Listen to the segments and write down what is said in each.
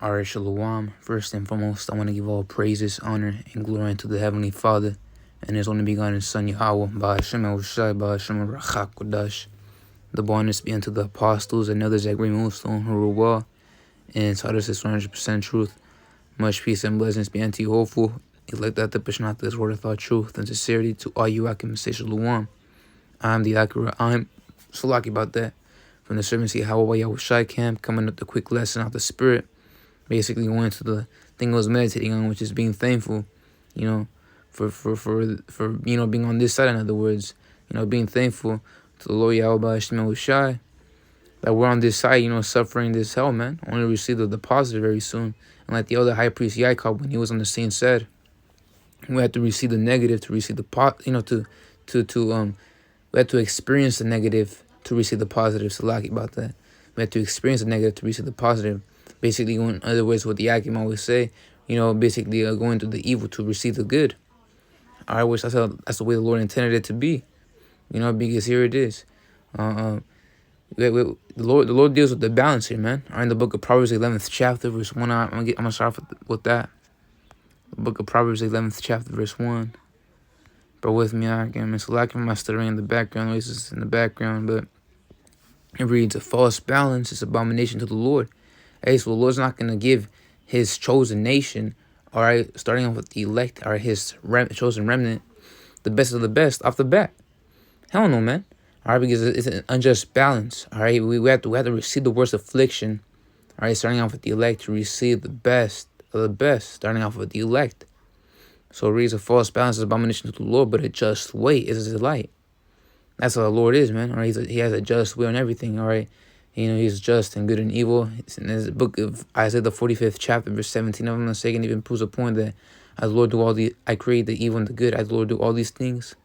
Alright, Shalom. First and foremost, I want to give all praises, honor, and glory unto the Heavenly Father and His only begotten Son, Yahweh, Ba'ashem El-Shai, Ba'ashem Rachak Kodash. The bonus be unto the apostles and others that great millstone who rule well and taught us His 100% truth. Much peace and blessings be unto you, hopeful. Elect that the Pashnat, this word of thought, truth, and sincerity to all you Akim say Shalom. I'm the Akira. I'm so lucky about that. From the servants of Yahweh Yahushai camp, coming up the quick lesson out the Spirit. Basically going to the thing I was meditating on, which is being thankful, for being on this side. In other words, being thankful to the Lord Yahweh Shai that we're on this side, suffering this hell, man. Only receive the positive very soon. And like the other high priest Yaakov, when he was on the scene, said, we have to receive the negative to receive the we have to experience the negative to receive the positive. So lucky about that. We have to experience the negative to receive the positive. Basically, in other words, what the Yakim always say, basically going through the evil to receive the good. I wish that's the way the Lord intended it to be, because here it is. The Lord deals with the balance here, man. In the book of Proverbs, 11th chapter, verse 1. I'm gonna start off with that. The book of Proverbs, 11th chapter, verse 1. Bear with me, it's like my stuttering in the background, noises in the background, but it reads, a false balance is abomination to the Lord. Hey, so the Lord's not going to give His chosen nation, all right, starting off with the elect, or His chosen remnant, the best of the best off the bat. Hell no, man. All right, because it's an unjust balance. All right, we have to receive the worst affliction. All right, starting off with the elect to receive the best of the best, starting off with the elect. So it reads, a false balance is abomination to the Lord, but a just weight is His delight. That's how the Lord is, man. All right, He has a just will and everything. All right. He's just and good and evil. It's in this book of Isaiah, the 45th chapter, verse 17. If I'm not mistaken, even proves a point that as Lord do I create the evil and the good. As Lord do all these things.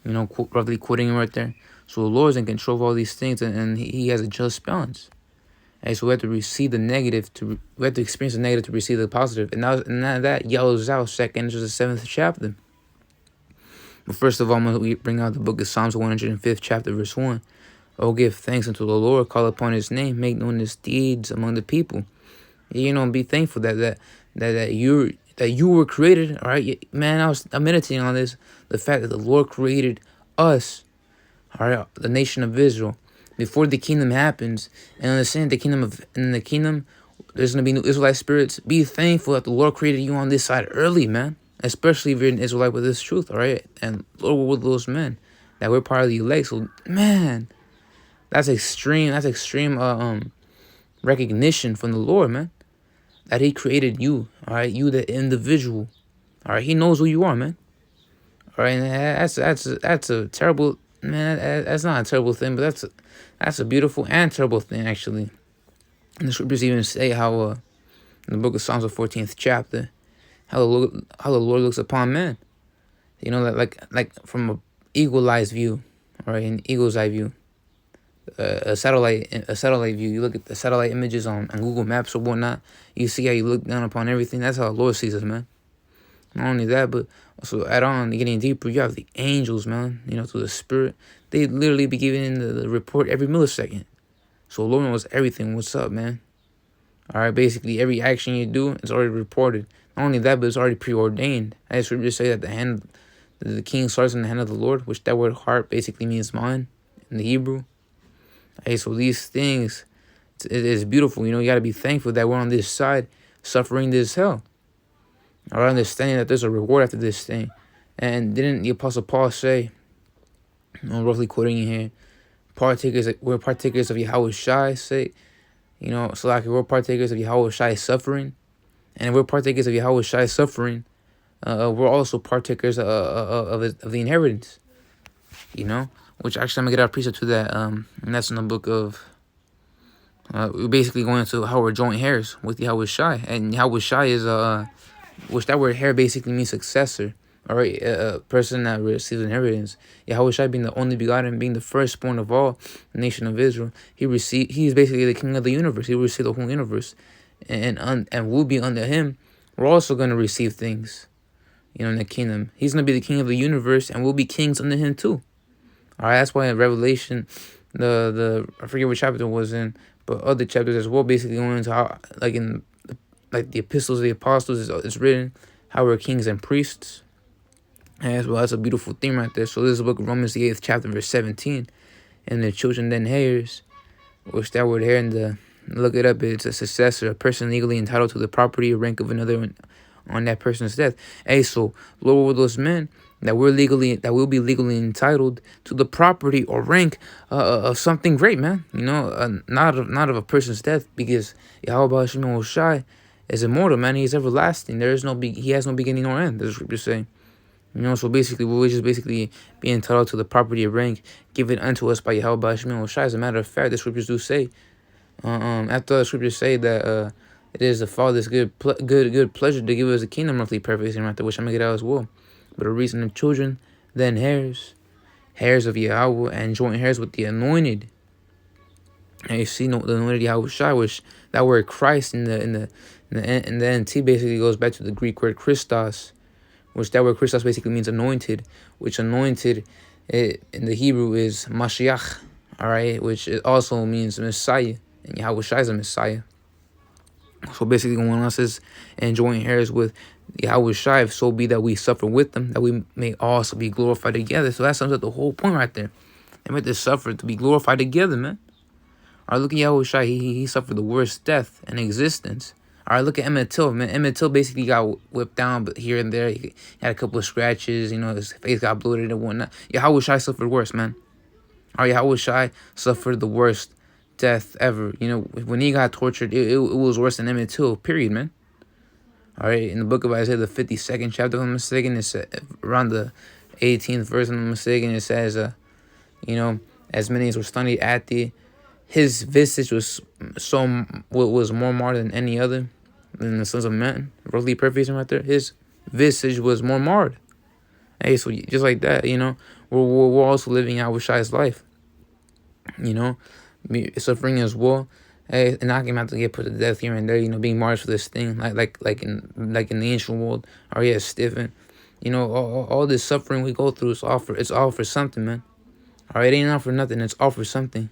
Roughly quoting him right there. So the Lord's in control of all these things, and He has a just balance. And so we have to receive the negative we have to experience the negative to receive the positive. And that yellows out second into the 7th chapter. But first of all, I'm going to bring out the book of Psalms 105th chapter, verse 1. Oh, give thanks unto the Lord, call upon His name, make known His deeds among the people. Be thankful that you were created. All right, man. I'm meditating on this, the fact that the Lord created us, all right, the nation of Israel, before the kingdom happens, and understand in the kingdom, there's gonna be new Israelite spirits. Be thankful that the Lord created you on this side early, man. Especially if you're an Israelite with this truth, all right, and Lord, we're with those men that we're part of the elect. So, man. That's extreme recognition from the Lord, man. That He created you, all right? You, the individual, all right? He knows who you are, man. All right, and that's a terrible, man. That's not a terrible thing, but that's a beautiful and terrible thing, actually. And the scriptures even say how, in the book of Psalms, the 14th chapter, how the Lord looks upon man. Like from an eagle-eyed view, all right, an eagle's eye view. A satellite view. You look at the satellite images on Google Maps or whatnot. You see how you look down upon everything. That's how the Lord sees us, man. Not only that, but also add on, getting deeper, you have the angels, man. Through the Spirit, they literally be giving the report every millisecond. So the Lord knows everything. What's up, man? All right, basically every action you do is already reported. Not only that, but it's already preordained. I just scripture say that the king starts in the hand of the Lord, which that word heart basically means mind in the Hebrew. Hey, so these things, it is beautiful. You got to be thankful that we're on this side suffering this hell. Or understanding that there's a reward after this thing. And didn't the Apostle Paul say, I'm roughly quoting you here, we're partakers of Yahweh Shai, so like we're partakers of Yahweh Shai suffering. And if we're partakers of Yahweh Shai suffering, we're also partakers of the inheritance, Which actually I'm going to get our precept to that. And that's in the book of... we're basically going into how we're joint heirs with Yahweh Shai. And Yahweh Shai is... which that word heir basically means successor. All right, a person that receives inheritance. Yahweh Shai being the only begotten, being the firstborn of all the nation of Israel. He is basically the king of the universe. He will receive the whole universe. And we'll be under Him. We're also going to receive things, in the kingdom. He's going to be the king of the universe, and we'll be kings under Him too. All right, that's why in Revelation, I forget what chapter it was in, but other chapters as well, basically going into how, like in like the epistles of the apostles is written, how we're kings and priests. And as well, that's a beautiful theme right there. So this is the book of Romans, the 8th chapter, verse 17. And the children then heirs, which that word here in the, look it up, it's a successor, a person legally entitled to the property or rank of another on that person's death. Hey, so Lord, were those men that will be legally entitled to the property or rank of something great, man. You know, not of a person's death, because Yahweh Shimon Shai is immortal, man. He's everlasting. He has no beginning nor end. The scriptures say. You know, so basically, we just basically be entitled to the property of rank given unto us by Yahweh Shemel Shai. As a matter of fact, the scriptures do say, after the scriptures say that it is the Father's good pleasure to give us a kingdom roughly perfect, and right there, which I'm gonna get out as well. But a reason of children, then heirs of Yahweh, and joint heirs with the anointed. And you see, the anointed Yahweh Shai, which that word Christ in the NT basically goes back to the Greek word Christos, which that word Christos basically means anointed, which anointed in the Hebrew is Mashiach, all right, which it also means Messiah, and Yahweh Shai is a Messiah. So basically, when one says and joint heirs with Yahweh Shai, so be that we suffer with them, that we may also be glorified together. So that sums up the whole point right there. They meant to suffer to be glorified together, man. All right, look at Yahweh Shai. He suffered the worst death in existence. All right, look at Emmett Till, man. Emmett Till basically got whipped down, but here and there, he had a couple of scratches. You know, his face got bloated and whatnot. Yahweh Shai suffered worse, man. All right, Yahweh Shai suffered the worst death ever. You know, when he got tortured, it was worse than Emmett Till, period, man. All right, in the book of Isaiah, the 52nd chapter, if I'm mistaken, it's around the 18th verse, if I'm mistaken, it says, you know, as many as were studied at thee, his visage was more marred than any other, than the sons of men. Roughly paraphrasing right there, his visage was more marred. Hey, so just like that, you know, we're also living Yahweh Shai's life. You know, suffering as well. Hey, and I can have to get put to death here and there. You know, being martyred for this thing, like in the ancient world. Or yeah, Stephen. You know, all this suffering we go through is all for something, man. All right, it ain't all for nothing. It's all for something.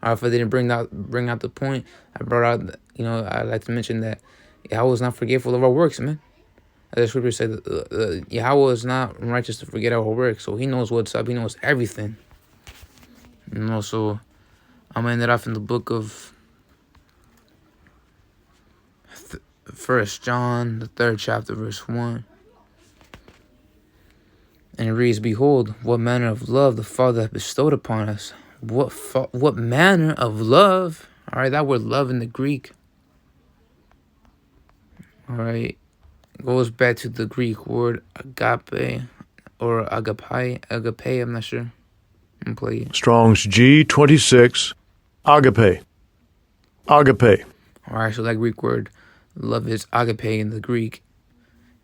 If I didn't bring out the point, I brought out, you know, I'd like to mention that Yahweh is not forgetful of our works, man. As the scripture said, Yahweh is not righteous to forget our works, so he knows what's up, he knows everything. And also, I'm going to end it off in the book of 1 John, the 3rd chapter, verse 1. And it reads, behold, what manner of love the Father hath bestowed upon us. What manner of love? All right, that word love in the Greek. All right, goes back to the Greek word agape or agape. I'm not sure. I'm playing. Strong's G26, agape. Agape. All right, so that Greek word love is agape in the Greek,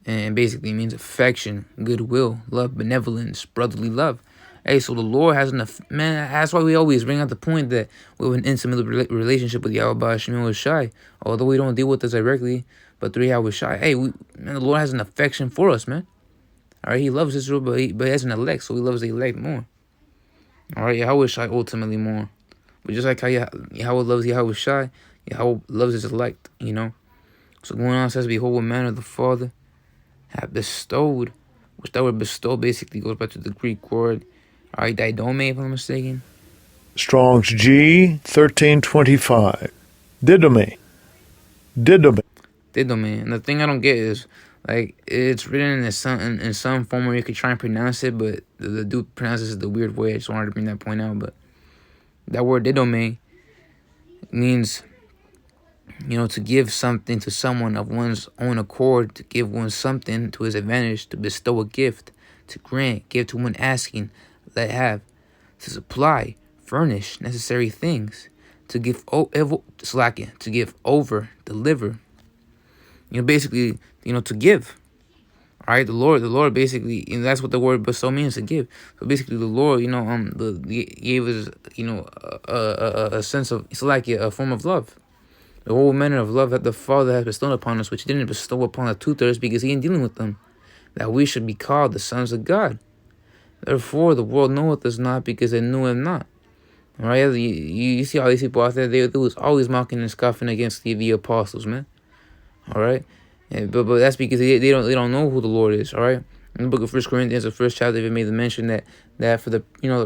and basically means affection, goodwill, love, benevolence, brotherly love. Hey, so the Lord has enough, man. That's why we always bring out the point that we have an intimate relationship with Yahweh Shemel Shai. Although we don't deal with this directly, but through Yahweh Shai, hey, man, the Lord has an affection for us, man. All right, he loves Israel, but he has an elect, so he loves the elect more. All right, Yahweh Shai ultimately more. But just like how Yahweh loves Yahweh Shai, Yahweh loves his elect, you know. So going on, it says, behold, what manner the Father hath bestowed, which that word bestow basically goes back to the Greek word, all right, diadome, if I'm mistaken. Strong's G 1325. Didomi. And the thing I don't get is, like, it's written in some form where you could try and pronounce it, but the dude pronounces it the weird way. I just wanted to bring that point out. But that word didome means, you know, to give something to someone of one's own accord, to give one something to his advantage, to bestow a gift, to grant, give to one asking, let have, to supply, furnish necessary things, to give to give over, deliver. You know, basically, you know, to give. All right, the Lord basically, you know, that's what the word bestow means, to give. So basically, the Lord, you know, gave us, you know, a sense of, it's like a form of love. The whole manner of love that the Father has bestowed upon us, which he didn't bestow upon the two-thirds because he ain't dealing with them, that we should be called the sons of God. Therefore, the world knoweth us not because they knew him not. All right, you see all these people out there, they was always mocking and scoffing against the apostles, man. All right, but that's because they don't know who the Lord is. All right. In the book of 1 Corinthians, the first chapter, it made the mention that for the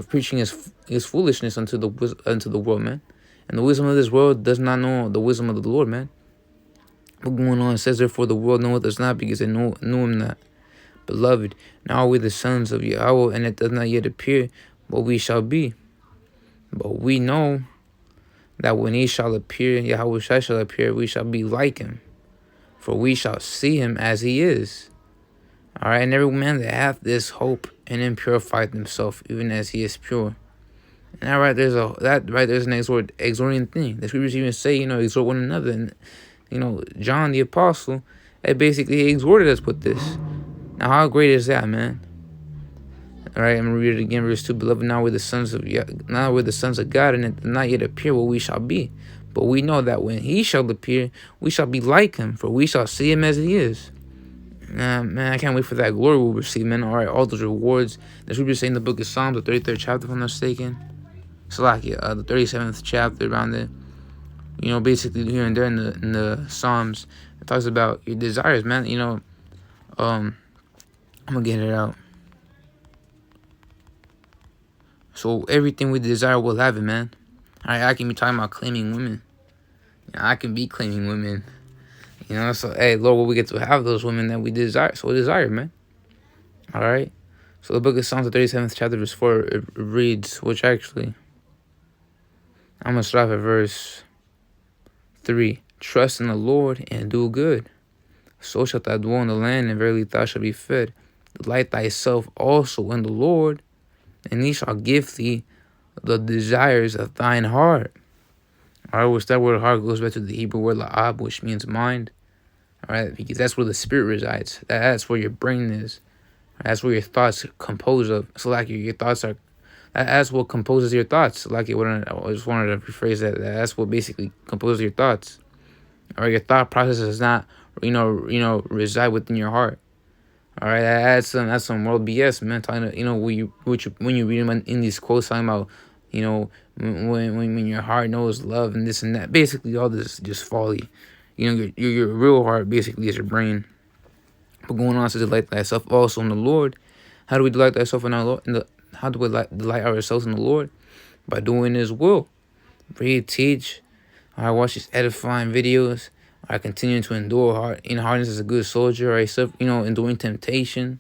preaching is foolishness unto the world, man, and the wisdom of this world does not know the wisdom of the Lord, man. But going on, it says, therefore the world knoweth us not, because they knew him not. Beloved, now are we the sons of Yahweh, and it does not yet appear what we shall be. But we know that when he shall appear, Yahweh shall appear, we shall be like him, for we shall see him as he is. All right, and every man that hath this hope in him purifieth himself, even as he is pure. And there's an exhorting thing. The scriptures even say, exhort one another. And John the apostle, basically exhorted us with this. Now, how great is that, man? All right, I'm gonna read it again, verse 2. Beloved, now we're the sons of God, and it does not yet appear what we shall be. But we know that when he shall appear, we shall be like him, for we shall see him as he is. Man, I can't wait for that glory we'll receive, man. All right, all those rewards. The scripture say in the book of Psalms, the 33rd chapter, if I'm not mistaken. Salakia, the 37th chapter, around there. Basically here and there in the Psalms, it talks about your desires, man. I'm gonna get it out. So everything we desire, we'll have it, man. All right, I can be talking about claiming women. I can be claiming women. So hey, Lord, will we get to have those women that we desire? So desire, man. All right. So the book of Psalms, the 37th chapter, verse 4, it reads, which actually, I'm gonna start at verse 3. Trust in the Lord and do good, so shalt thou dwell in the land, and verily thou shalt be fed. Delight thyself also in the Lord, and he shall give thee the desires of thine heart. All right, which that word heart goes back to the Hebrew word la'ab, which means mind. All right, because that's where the spirit resides. That's where your brain is. That's where your thoughts are composed of. So like your thoughts are, that's what composes your thoughts. Like I just wanted to rephrase that. That's what basically composes your thoughts. All right, your thought process does not, reside within your heart. All right, that's some world BS, man. Talking to, when you read them in these quotes talking about, when your heart knows love and this and that. Basically, all this is just folly. Your real heart basically is your brain. But going on to delight thyself also in the Lord. How do we delight ourselves in our Lord? How do we delight ourselves in the Lord? By doing His will. Read, teach. I watch these edifying videos. I continue to endure hardness as a good soldier. Enduring temptation.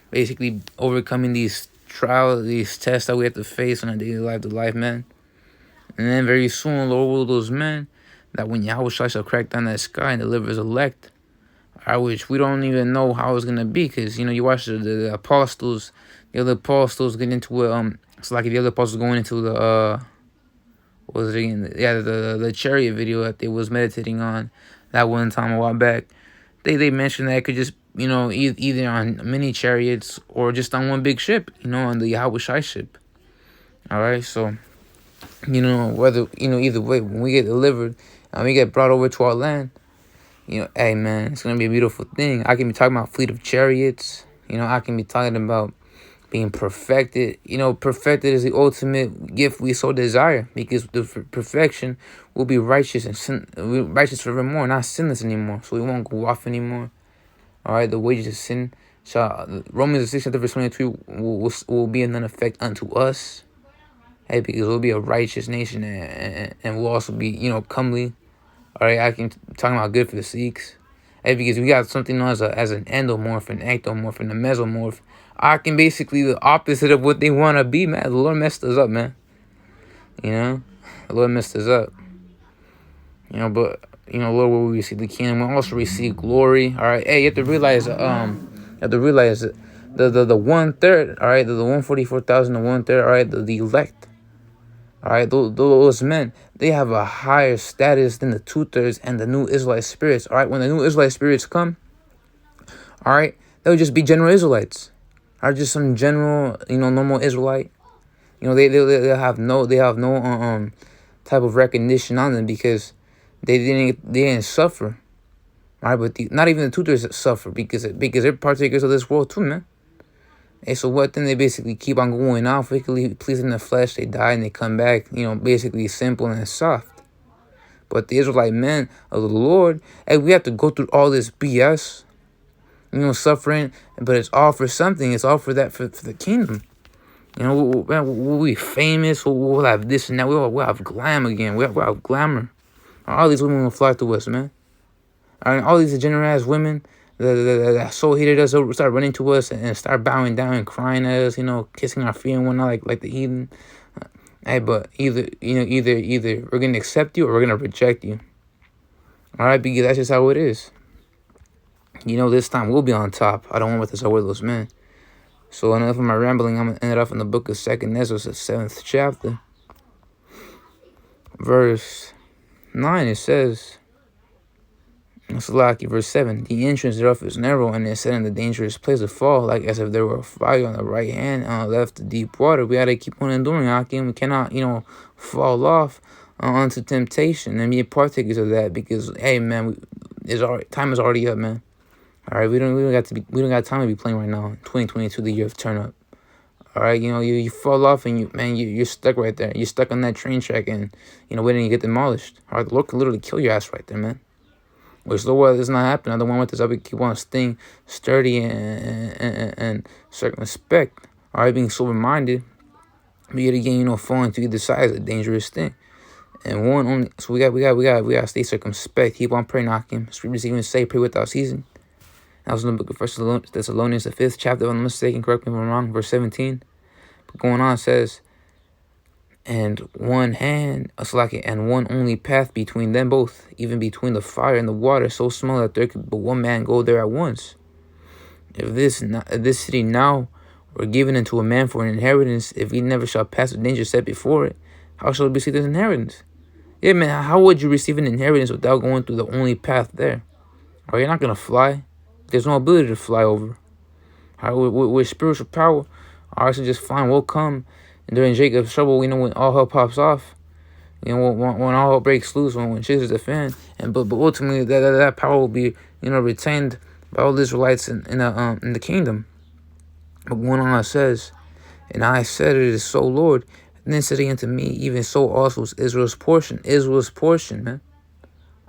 Basically overcoming these trials, these tests that we have to face on a daily life to life, man. And then very soon, Lord, will those men that when Yahweh shall crack down that sky and deliver His elect, which we don't even know how it's gonna be, because you watch the apostles, the other apostles get into it. It's like the other apostles going into the what was it again? Yeah, the chariot video that they was meditating on that one time a while back. They mentioned that it could just either on mini chariots or just on one big ship, on the Yahweh Shai ship. All right, so whether either way, when we get delivered and we get brought over to our land, hey man, it's gonna be a beautiful thing. I can be talking about fleet of chariots. I can be talking about being perfected. Perfected is the ultimate gift we so desire, because the perfection will be righteous and righteous forevermore, not sinless anymore. So we won't go off anymore. All right, the wages of sin Romans 6 verse 22 will be of none effect unto us. Hey, because we'll be a righteous nation, and we'll also be comely. All right, I can talking about good for the Sikhs. Hey, because we got something known as an endomorph, an ectomorph, and a mesomorph. I can basically the opposite of what they want to be, man. The Lord messed us up, man. The Lord messed us up. But Lord, will we receive the kingdom? We'll also receive glory. All right, hey, you have to realize, the 1/3. All right, the 144,000, the 1/3. All right, the elect. All right, those men, they have a higher status than the 2/3 and the new Israelite spirits. All right, when the new Israelite spirits come, all right, they'll just be general Israelites. Or just some general, normal Israelite. They'll have no type of recognition on them, because they didn't suffer. All right, but not even the 2/3 suffer, because they're partakers of this world too, man. And so what? Then they basically keep on going off, wickedly pleasing the flesh. They die and they come back, basically simple and soft. But the Israelite men of the Lord, hey, we have to go through all this BS, suffering, but it's all for something. It's all for the kingdom. We'll be famous. We'll have this and that. We'll have glam again. We'll have glamour. All these women will flock to us, man. All these degenerate ass women that so hated us will start running to us and start bowing down and crying at us, kissing our feet and whatnot, like the heathen. Hey, but either we're gonna accept you or we're gonna reject you. All right, because that's just how it is. This time we'll be on top. I don't want with us over those men. So enough of my rambling. I'm gonna end it off in the book of 2 Ezra, the 7th chapter, verse 9. It says, it's lucky, verse 7. The entrance thereof is narrow, and is set in the dangerous place to fall, like as if there were a fire on the right hand and on the left the deep water. We gotta keep on enduring, Akim. We cannot, fall off onto temptation and be partakers of that, because hey, man, time is already up, man. All right, we don't got time to be playing right now. 2022, the year of turn up. All right, you fall off and you're stuck right there. You're stuck on that train track, and waiting to get demolished. All right, the Lord could literally kill your ass right there, man. Which the Lord does not happen. I don't want this. I would keep on staying sturdy and circumspect. All right, being sober minded. But yet again, falling to either side is a dangerous thing. And one only. So we gotta stay circumspect. Keep on praying, knocking. Scriptures even say, pray without ceasing. That was in the book of 1 Thessalonians, the 5th chapter, if I'm mistaken. Correct me if I'm wrong. Verse 17. But going on, it says, and one hand, and one only path between them both, even between the fire and the water, so small that there could but one man go there at once. If this city now were given unto a man for an inheritance, if he never shall pass the danger set before it, how shall it receive this inheritance? Yeah, man, how would you receive an inheritance without going through the only path there? Or you're not going to fly. There's no ability to fly over. With spiritual power, so just flying will come. And during Jacob's trouble, when all hell pops off, when all hell breaks loose, when shit is the fan, but ultimately that power will be retained by all the Israelites in the kingdom. But going on, it says, and I said, it is so, Lord. And then said he unto me, even so also is Israel's portion. Israel's portion, man.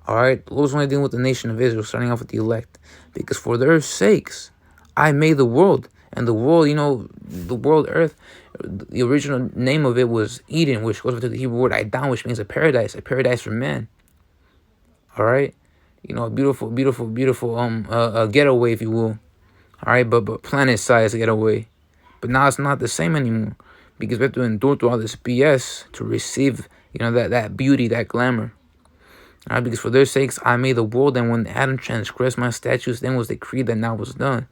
All right, the Lord's only dealing with the nation of Israel, starting off with the elect, because for their sakes I made the world. And the world, the world, earth, the original name of it was Eden, which goes to the Hebrew word Adam, which means a paradise for man. All right, a beautiful getaway, if you will. All right, but planet-sized getaway. But now it's not the same anymore, because we have to endure through all this BS to receive, that beauty, that glamour. All right, because for their sakes I made the world, and when Adam transgressed my statutes, then was decreed that now was done.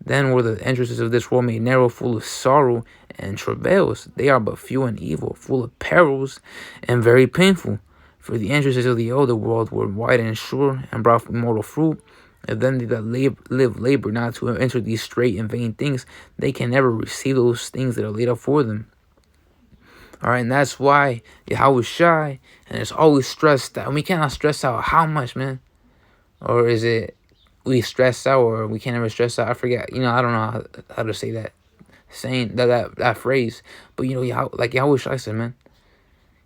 Then were the entrances of this world made narrow, full of sorrow and travails. They are but few and evil, full of perils and very painful. For the entrances of the older world were wide and sure, and brought immortal fruit. And then they that live labor not to enter these straight and vain things, they can never receive those things that are laid up for them. All right, and that's why Yahweh Shai, and it's always stressed out. And we cannot stress out how much, man. Or is it we stress out, or we can't ever stress out? I forget. I don't know how to say that, saying that phrase. But like Yahweh Shai said, man,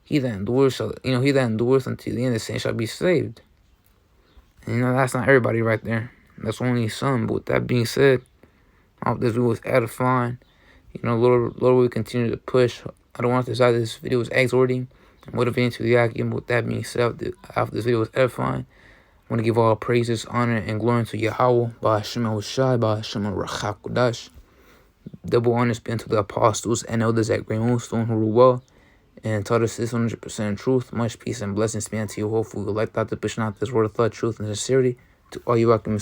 he that endures until the end, the saint shall be saved. And that's not everybody right there. That's only some. But with that being said, I hope this video was edifying. Lord will continue to push. I don't want to decide this video was exhorting, motivating to the Akim. With that being said, after this video was edifying, I want to give all praises, honor, and glory to Yahweh, Ba'ashem Hushai, Ba'ashem Rachak Kodash. Double honors be unto the apostles and elders at Great Moonstone who rule well and taught us this 100% truth. Much peace and blessings be unto you. Hopefully, you'll like that to push out this word of thought, truth, and sincerity to all you Akim.